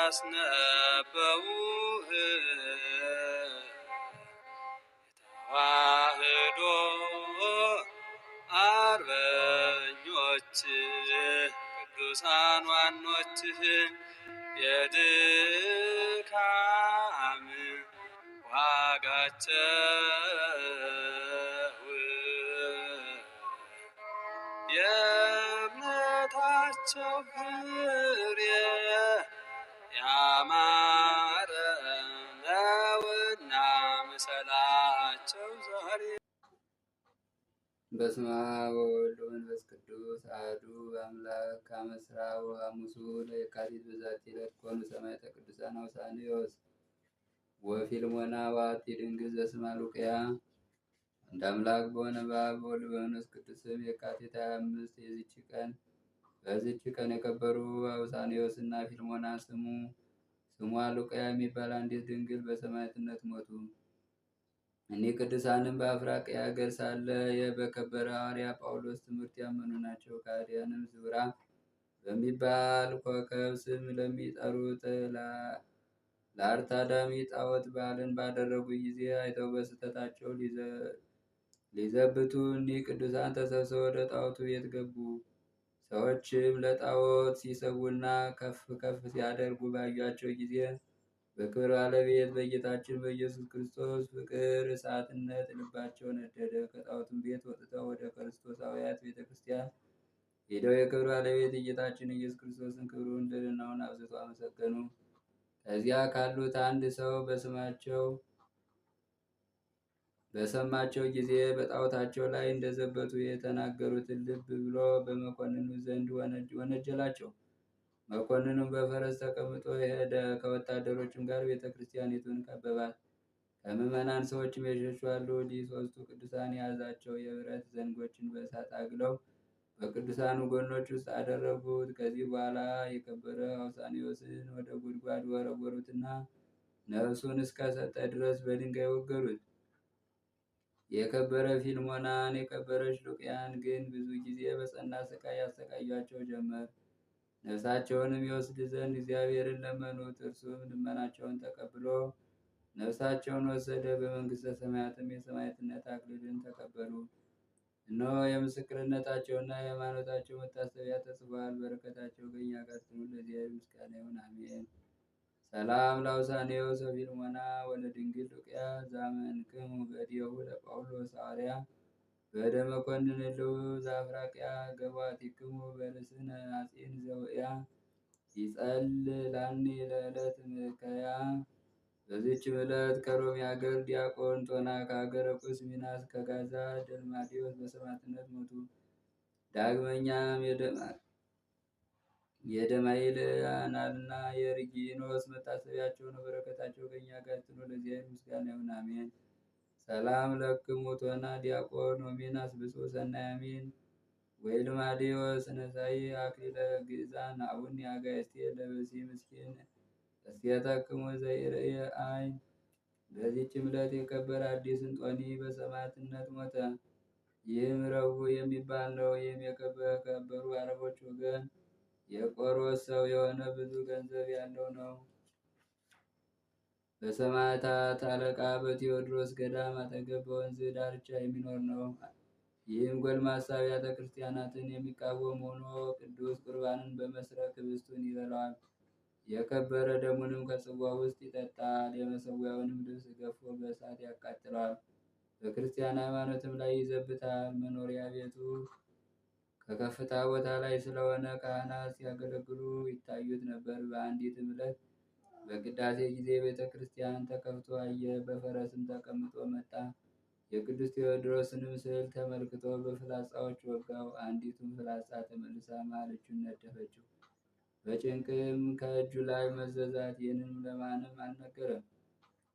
ያስነበውህ የተዋህዶ አርበኞች ቅዱሳን ዋኖችህ የድካም ዋጋቸው የእምነታቸው ፍሬ ያማረ ነውና ምሰላቸው ዛሬ። በስመ አብ ወወልድ ወመንፈስ ቅዱስ አሐዱ አምላክ። አመ ዕስራ ወሐሙሱ ለየካቲት በዛቲ ዕለት ኮኑ ሰማዕተ ቅዱሳን አውሳንዮስ ወፊልሞና ወአሐቲ ድንግል ዘስማ ሉቅያ። አንድ አምላክ በሆነ በአብ በወልድ በመንፈስ ቅዱስ ስም የካቲት 25 በዚች ቀን የከበሩ አውሳንዮስ እና ፊልሞና ስሟ ሉቅያ የሚባል አንዲት ድንግል በሰማዕትነት ሞቱ። እኒህ ቅዱሳንም በአፍራቅያ ሀገር ሳለ በከበረ ሐዋርያ ጳውሎስ ትምህርት ያመኑ ናቸው። ከሃዲያንም ዝብራ በሚባል ኮከብ ስም ለሚጠሩት ለአርታዳሚ ጣዖት በዓልን ባደረጉ ጊዜ አይተው በስህተታቸው ሊዘብቱ እኒህ ቅዱሳን ተሰብስበው ወደ ጣዖቱ ቤት ገቡ። ሰዎችም ለጣዖት ሲሰዉና ከፍ ከፍ ሲያደርጉ ባዩአቸው ጊዜ በክብር ባለቤት በጌታችን በኢየሱስ ክርስቶስ ፍቅር እሳትነት ልባቸው ነደደ። ከጣዖቱም ቤት ወጥተው ወደ ክርስቶሳውያት ቤተ ክርስቲያን ሄደው የክብር ባለቤት የጌታችን ኢየሱስ ክርስቶስን ክብሩን ልዕልናውን አብዝተው አመሰገኑ። ከዚያ ካሉት አንድ ሰው በሰማቸው ጊዜ በጣዖታቸው ላይ እንደዘበቱ የተናገሩትን ልብ ብሎ በመኮንኑ ዘንድ ወነጀላቸው። መኮንኑም በፈረስ ተቀምጦ ሄደ። ከወታደሮችም ጋር ቤተ ክርስቲያኒቱን ከበባት። ከምዕመናን ሰዎችም የሸሹ አሉ። እንዲህ ሦስቱ ቅዱሳን የያዛቸው የብረት ዘንጎችን በእሳት አግለው በቅዱሳኑ ጎኖች ውስጥ አደረጉት። ከዚህ በኋላ የከበረ አውሳንዮስን ወደ ጉድጓድ ወረወሩትና ነፍሱን እስከሰጠ ድረስ በድንጋይ ወገሩት። የከበረ ፊልሞናን የከበረች ሉቅያን ግን ብዙ ጊዜ በጸና ስቃይ ያሰቃያቸው ጀመር። ነፍሳቸውንም ይወስድ ዘንድ እግዚአብሔርን ለመኑት። እርሱም ልመናቸውን ተቀብሎ ነፍሳቸውን ወሰደ። በመንግሥተ ሰማያትም የሰማዕትነት አክሊልን ተቀበሉ። እነሆ የምስክርነታቸውና የሃይማኖታቸው መታሰቢያ ተጽፏል። በረከታቸው ከእኛ ጋር ትኑር ለእግዚአብሔር ምስጋና ይሁን፣ አሜን። ሰላም ለአውሳንዮስ ወፊልሞና ወለድንግል ሉቅያ ዘአመንክሙ በእዴሁ ለጳውሎስ ሐዋርያ በእደ መኮንን እልው ዘአፍራቅያ ገቧቲክሙ በልስነ አጺን ዘውእያ ይጸልላኒ ለዕለት ምከያ። በዚችም ዕለት ከሮሚ ሀገር ዲያቆን ቶና ከሀገረ ቁስ ሚናስ ከጋዛ ደልማዲዮስ በሰማዕትነት ሞቱ። ዳግመኛም የደማይልያናልና የርጊኖስ መታሰቢያቸው ነው። በረከታቸው ከእኛ ጋር ትኑር ለእግዚአብሔር ምስጋና ይሁን፣ አሜን። ሰላም ለክሙ ቶና ዲያቆን ወሚናስ ብፁዕ ሰናይ አሚን ወይልማዲዮስ ነሳይ አክሊለ ግእዛን አቡኒ አጋእዝቴ ለብሲ ምስኪን እስቴተክሙ ዘይርእየ አይን። በዚህችም ዕለት የከበረ አዲስ እንጦኒ በሰማዕትነት ሞተ። ይህም ረቡዕ የሚባል ነው። ይህም የከበሩ አረቦች ወገን የቆሮስ ሰው የሆነ ብዙ ገንዘብ ያለው ነው። በሰማዕታት አለቃ በቴዎድሮስ ገዳም አጠገብ በወንዝ ዳርቻ የሚኖር ነው። ይህም ጎልማሳ አብያተ ክርስቲያናትን የሚቃወም ሆኖ ቅዱስ ቁርባንን በመስረቅ ህብስቱን ይበላዋል። የከበረ ደሙንም ከጽዋ ውስጥ ይጠጣል። የመሰዊያውንም ልብስ ገፎ በእሳት ያቃጥለዋል። በክርስቲያን ሃይማኖትም ላይ ይዘብታል። መኖሪያ ቤቱ ከከፍታ ቦታ ላይ ስለሆነ ካህናት ሲያገለግሉ ይታዩት ነበር። በአንዲትም ዕለት በቅዳሴ ጊዜ ቤተ ክርስቲያን ተከፍቶ አየ። በፈረስም ተቀምጦ መጣ። የቅዱስ ቴዎድሮስንም ስዕል ተመልክቶ በፍላጻዎች ወጋው። አንዲቱም ፍላጻ ተመልሳ መሃል እጁን ነደፈችው። በጭንቅም ከእጁ ላይ መዘዛት። ይህንንም ለማንም አልነገረም።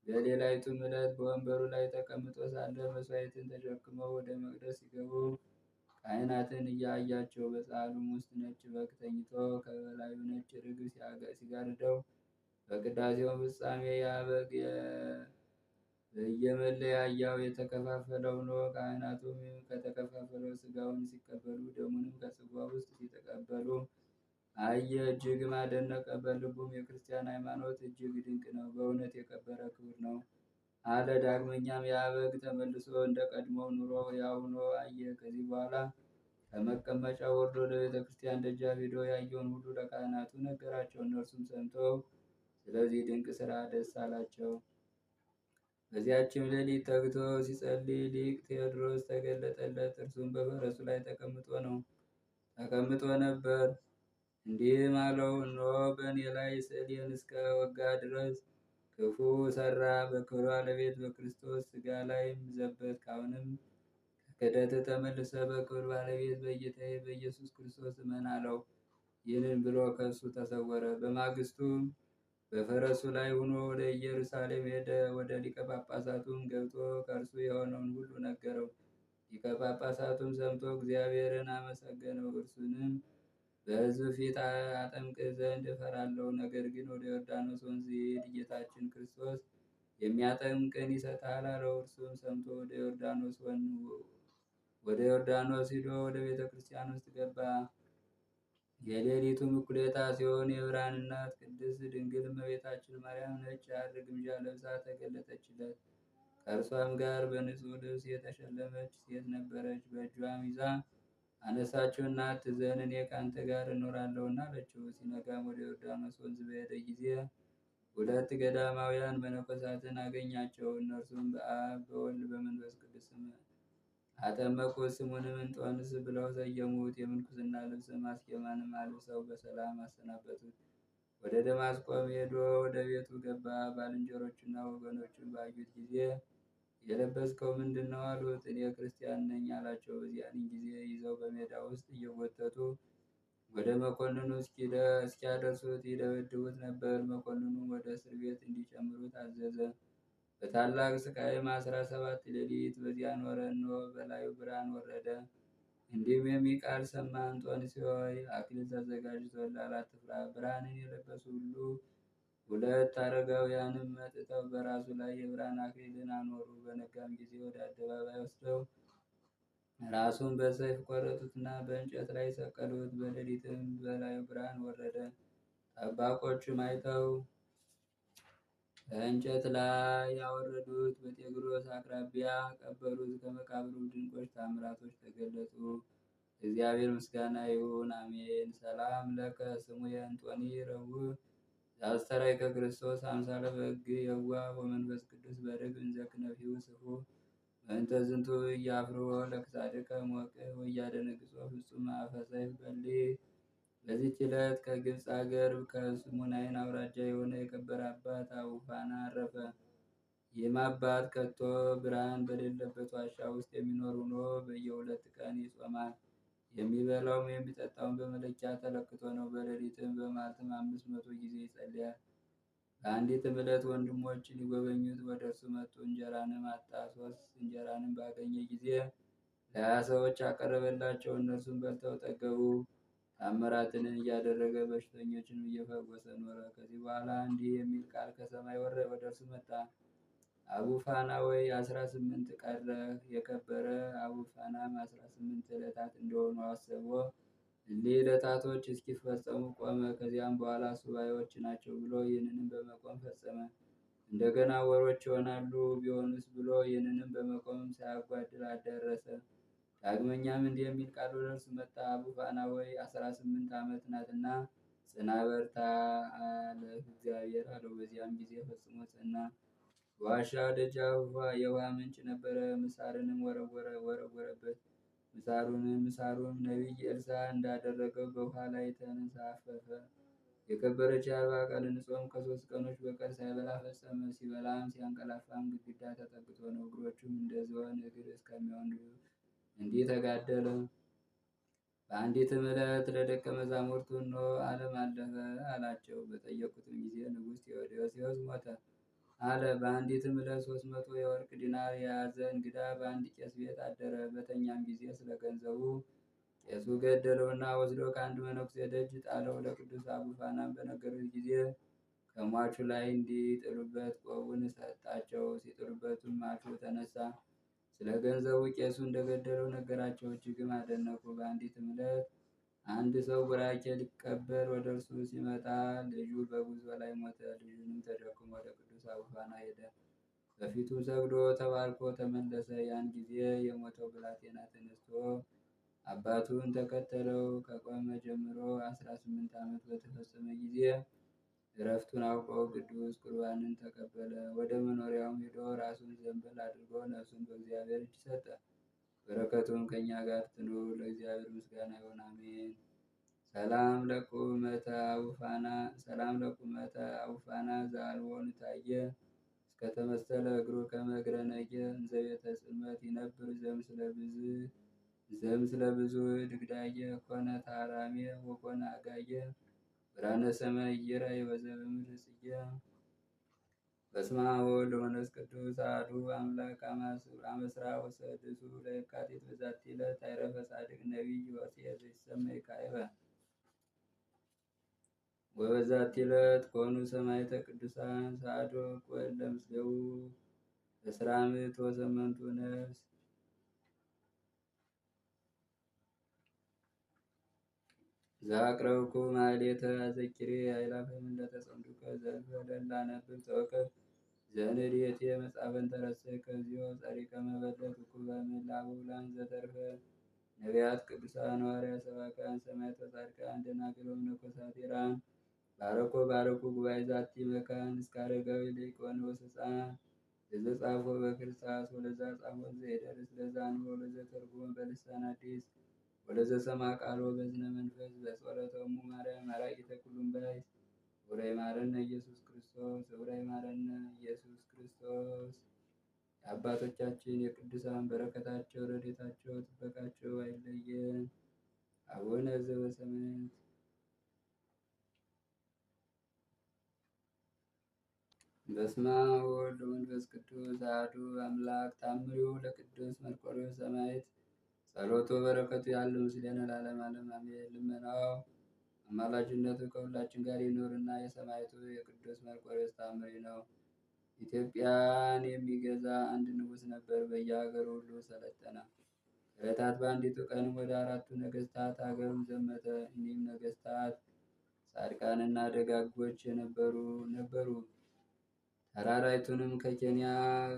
በሌላይቱም ዕለት በወንበሩ ላይ ተቀምጦ ሳለ መስዋዕትን ተሸክመው ወደ መቅደስ ሲገቡ ካህናትን እያያቸው በሳህኑም ውስጥ ነጭ በግ ተኝቶ ከበላዩ ነጭ ርግብ ሲጋርደው በቅዳሴው ፍጻሜ ያ በግ በየመለያያው የተከፋፈለ ሆኖ ካህናቱም ከተከፋፈለው ስጋውን ሲቀበሉ ደሙንም ከጽዋ ውስጥ ሲተቀበሉ አየ፣ እጅግም አደነቀ። በልቡም የክርስቲያን ሃይማኖት እጅግ ድንቅ ነው፣ በእውነት የከበረ ክቡር ነው አለ። ዳግመኛም ያ በግ ተመልሶ እንደ ቀድሞው ኑሮ ሕያው ሆኖ አየ። ከዚህ በኋላ ከመቀመጫው ወርዶ ወደ ቤተ ክርስቲያን ደጃፍ ሄዶ ያየውን ሁሉ ለካህናቱ ነገራቸው። እነርሱም ሰምተው ስለዚህ ድንቅ ሥራ ደስ አላቸው። በዚያችም ሌሊት ተግቶ ሲጸልይ ሊቅ ቴዎድሮስ ተገለጠለት። እርሱም በፈረሱ ላይ ተቀምጦ ነበር። እንዲህም አለው፣ እነሆ በእኔ ላይ ስዕሌን እስከ ወጋ ድረስ ክፉ ሰራ። በክብር ባለቤት በክርስቶስ ሥጋ ላይም ዘበት። ካሁንም ከክህደት ተመልሰ በክብር ባለቤት በጌታዬ በኢየሱስ ክርስቶስ እመን አለው። ይህንን ብሎ ከእሱ ተሰወረ። በማግስቱም በፈረሱ ላይ ሆኖ ወደ ኢየሩሳሌም ሄደ። ወደ ሊቀ ጳጳሳቱም ገብቶ ከእርሱ የሆነውን ሁሉ ነገረው። ሊቀ ጳጳሳቱም ሰምቶ እግዚአብሔርን አመሰገነው። እርሱንም በሕዝብ ፊት አጠምቅ ዘንድ እፈራለሁ። ነገር ግን ወደ ዮርዳኖስ ወንዝ ሂድ፣ ጌታችን ክርስቶስ የሚያጠምቅን ይሰጣል አለው። እርሱም ሰምቶ ወደ ዮርዳኖስ ሂዶ ወደ ቤተ ክርስቲያን ውስጥ ገባ። የሌሊቱም እኩሌታ ሲሆን የብርሃን እናት ቅድስት ድንግል እመቤታችን ማርያም ነጭ ሐር ግምጃ ለብሳ ተገለጠችለት። ከእርሷም ጋር በንጹሕ ልብስ የተሸለመች ሴት ነበረች። በእጇም ይዛ አነሳችውና አትዘን፣ እኔ ከአንተ ጋር እኖራለሁና አለችው። ሲነጋም ወደ ዮርዳኖስ ወንዝ በሄደ ጊዜ ሁለት ገዳማውያን መነኮሳትን አገኛቸው። እነርሱም በአብ በወልድ በመንፈስ ቅዱስ አጠመቁት። ስሙንም እንጦንስ ብለው ሰየሙት። የምንኩስና ልብስም አስኬማንም አልብሰው በሰላም አሰናበቱት። ወደ ደማስቆም ሄዶ ወደ ቤቱ ገባ። ባልንጀሮቹና ወገኖቹን ባዩት ጊዜ የለበስከው ምንድን ነው አሉት። እኔ ክርስቲያን ነኝ አላቸው። በዚያን ጊዜ ይዘው በሜዳ ውስጥ እየጎተቱ ወደ መኮንኑ እስኪያደርሱት ይደበድቡት ነበር። መኮንኑም ወደ እስር ቤት እንዲጨምሩት አዘዘ። በታላቅ ስቃይም 17 ሌሊት በዚያ ኖረ። እነሆ በላዩ ብርሃን ወረደ። እንዲህም የሚል ቃል ሰማ። እንጦንስ ሆይ አክሊል ተዘጋጅቶልሃል፣ አትፍራ። ብርሃንን የለበሱ ሁለት አረጋውያንም መጥተው በራሱ ላይ የብርሃን አክሊልን አኖሩ። በነጋም ጊዜ ወደ አደባባይ ወስደው ራሱን በሰይፍ ቆረጡትና በእንጨት ላይ ሰቀሉት። በሌሊትም በላዩ ብርሃን ወረደ። ጠባቆቹም አይተው ከእንጨት ላይ ያወረዱት በጤግሮስ አቅራቢያ ቀበሩት። ከመቃብሩ ድንቆች ታምራቶች ተገለጡ። እግዚአብሔር ምስጋና ይሁን፣ አሜን። ሰላም ለከ ስሙ የእንጦኒ ረቡዕ ዘአስተርአይከ ከክርስቶስ አምሳለ በግ የዋ ወመንፈስ ቅዱስ በርግብ እንዘ ክነፊሁ ስፉ በእንተ ዝንቱ እያፍርዎ ለክሳድከ ሞቅ ወያደነግጾ ፍጹም አፈ ሰይፍ በልዕ። በዚህች ዕለት ከግብፅ አገር ከስሙናይን አውራጃ የሆነ የከበረ አባት አቡፋና አረፈ። ይህም አባት ከቶ ብርሃን በሌለበት ዋሻ ውስጥ የሚኖር ሆኖ በየ2 ቀን ይጾማል። የሚበላውም የሚጠጣውን በመለኪያ ተለክቶ ነው። በሌሊትም በመዓልትም 500 ጊዜ ይጸልያል። በአንዲትም ዕለት ወንድሞች ሊጎበኙት ወደ እርሱ መጡ። እንጀራንም አጣ። 3 እንጀራንም ባገኘ ጊዜ ለ20 ሰዎች አቀረበላቸው። እነርሱም በልተው ጠገቡ። ታምራትን እያደረገ በሽተኞችን እየፈወሰ ኖረ። ከዚህ በኋላ እንዲህ የሚል ቃል ከሰማይ ወደ እርሱ መጣ። አቡፋና ወይ 18 ቀረህ። የከበረ አቡፋናም 18 ዕለታት እንደሆኑ አስቦ እሊህ ዕለታቶች እስኪፈጸሙ ቆመ። ከዚያም በኋላ ሱባኤዎች ናቸው ብሎ ይህንንም በመቆም ፈጸመ። እንደገና ወሮች ይሆናሉ ቢሆኑስ ብሎ ይህንንም በመቆም ሳያጓድል አደረሰ። ዳግመኛም እንዲህ የሚል ቃል ወደ እርሱ መጣ። አቡፋና ወይ 18 ዓመት ናትና ጽና በርታ አለህ እግዚአብሔር አለው። በዚያም ጊዜ ፈጽሞ ጸና። ዋሻ ደጃፍ የውሃ ምንጭ ነበረ። ምሳርንም ወረወረበት። ምሳሩም ነቢይ ኤልሳዕ እንዳደረገው በውሃ ላይ ተንሳፈፈ። የከበረች የአርባ ቀንን ጾም ከ3 ቀኖች በቀር ሳይበላ ፈጸመ። ሲበላም ሲያንቀላፋም ግድግዳ ተጠግቶ ነው። እግሮቹም እንደ ዝሆን እግር እስከሚሆን እንዲህ ተጋደለ። በአንዲትም ዕለት ለደቀ መዛሙርቱ እነሆ ዓለም አለፈ አላቸው። በጠየቁትም ጊዜ ንጉሥ ቴዎዶስዮስ ሞተ አለ። በአንዲትም ዕለት 300 የወርቅ ዲናር የያዘ እንግዳ በአንድ ቄስ ቤት አደረ። በተኛም ጊዜ ስለ ገንዘቡ ቄሱ ገደለውና ወስዶ ከአንድ መነኩሴ ደጅ ጣለው። ለቅዱስ አቡፋናም በነገሩት ጊዜ ከሟቹ ላይ እንዲጥሉበት ቆቡን ሰጣቸው። ሲጥሉበትም ሟቹ ተነሳ። ስለ ገንዘቡ ቄሱ እንደገደለው ነገራቸው። እጅግም አደነቁ። በአንዲትም ዕለት አንድ ሰው ቡራኬ ሊቀበል ወደ እርሱ ሲመጣ ልጁ በጉዞ ላይ ሞተ። ልጁንም ተሸክሞ ወደ ቅዱስ አቡፋና ሄደ። በፊቱም ሰግዶ ተባርኮ ተመለሰ። ያን ጊዜ የሞተው ብላቴና ተነስቶ አባቱን ተከተለው። ከቆመ ጀምሮ 18 ዓመት በተፈጸመ ጊዜ እረፍቱን አውቆ ቅዱስ ቁርባንን ተቀበለ። ወደ መኖሪያውም ሄዶ ራሱን ዘንበል አድርጎ ነፍሱን በእግዚአብሔር እጅ ሰጠ። በረከቱም ከእኛ ጋር ትኑር ለእግዚአብሔር ምስጋና ይሁን፣ አሜን። ሰላም ለቁመተ አቡፋና ዘአልቦን ታየ እስከተመሰለ እግሩ ከመግረ ነጌ እንዘ ቤተ ጽልመት ይነብር ዘምስለ ብዙ ድግዳጌ ኮነ ታራሜ ወኮነ አጋየ ብርሃነ ሰማይ ኢየራይ በዘበምድር ጽጌ። በስመ አብ ወወልድ ወመንፈስ ቅዱስ አሐዱ አምላክ አመስራ ወሰድሱ ለየካቲት በዛቲ ዕለት አይረፈ ጻድቅ ነቢይ ሆሴዕ ዘይሰመይ ካዕበ። ወበዛቲ ዕለት ኮኑ ሰማዕተ ቅዱሳን ሳዶቅ ወእለ ምስሌሁ እስራ ምዕት ወሰመንቱ ነፍስ። ዘአቅረብኩ ማሕሌተ አዘኪሬ አእላፈ ምልዕተ ጸምዱከ ዘልፈ ለላነብብ ተወከፍ ዘንዴቴ መጽሐፈን ተረሰይከ እግዚኦ ጸሪቀ መበለት ውኩበ እምእላፉ ውላን ዘተርፈ ነቢያት ቅዱሳን ሐዋርያት ሰባክያን ሰማዕታት ወጻድቃን ደናግል ወመነኮሳት ሄራን ባረኮ ጉባኤ ዛቲ መካን እስከ አረጋዊ ልኢቆን ወሕፃን ለዘጻፎ በክርስታስ ወለዛ ጻፎን ዘየደርስ ለዛ አንቦ ለዘተርጉሞ በልሳን አዲስ ወለዘሰማ ቃሎ በዝነ መንፈስ በጸሎተሙ ማርያም አራቂተ ኩሉም ባይ ውራይ ማረነ ኢየሱስ ክርስቶስ ውራይ ማረነ ኢየሱስ ክርስቶስ። የአባቶቻችን የቅዱሳን በረከታቸው ረድኤታቸው ጥበቃቸው አይለየን። አቡነ ዘበሰማያት በስመ አብ ወወልድ ወመንፈስ ቅዱስ አሐዱ አምላክ። ታምሪው ለቅዱስ መርቆሬዎስ ሰማዕት ጸሎቱ በረከቱ ያለ ምስሌነ ለዓለመ ዓለም አሜን። ልመናው አማላጅነቱ ከሁላችን ጋር ይኑርና የሰማዕቱ የቅዱስ መርቆሬዎስ ታምሪ ነው። ኢትዮጵያን የሚገዛ አንድ ንጉሥ ነበር። በየሀገሩ ሁሉ ሰለጠነ። ከዕለታት በአንዲቱ ቀን ወደ 4ቱ ነገሥታት ሀገሩን ዘመተ። እኒህም ነገሥታት ጻድቃንና ደጋጎች ነበሩ። ተራራይቱንም ከኬንያ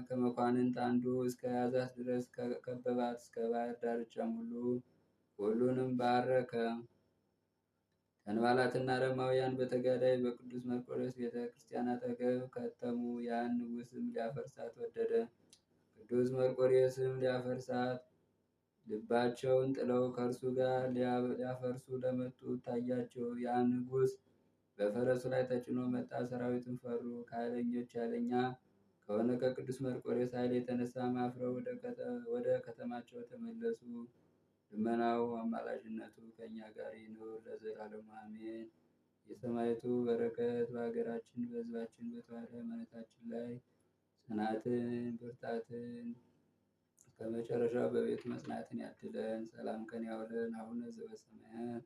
ከመኳንንት አንዱ እስከ ያዛት ድረስ ከበባት። እስከ ባህር ዳርቻም ሁሉንም ባረከ። ተንባላትና አረማውያን በተጋዳይ በቅዱስ መርቆሬዎስ ቤተ ክርስቲያን አጠገብ ከተሙ። ያን ንጉሥም ሊያፈርሳት ወደደ። ቅዱስ መርቆሬዎስም ሊያፈርሳት ልባቸውን ጥለው ከእርሱ ጋር ሊያፈርሱ ለመጡት ታያቸው። ያ ንጉሥ በፈረሱ ላይ ተጭኖ መጣ። ሰራዊቱን ፈሩ። ከኃይለኞች ኃይለኛ ከሆነ ከቅዱስ መርቆሬዎስ ኃይል የተነሳ አፍረው ወደ ከተማቸው ተመለሱ። ልመናው አማላጅነቱ ከእኛ ጋር ይኑር ለዘላለሙ አሜን። የሰማዕቱ በረከት በሀገራችን በሕዝባችን በተዋሕዶ ሃይማኖታችን ላይ ጽናትን ብርታትን እስከ መጨረሻው በቤቱ መጽናትን ያድለን። ሰላም ከን ያውለን። አቡነ ዘበሰማያት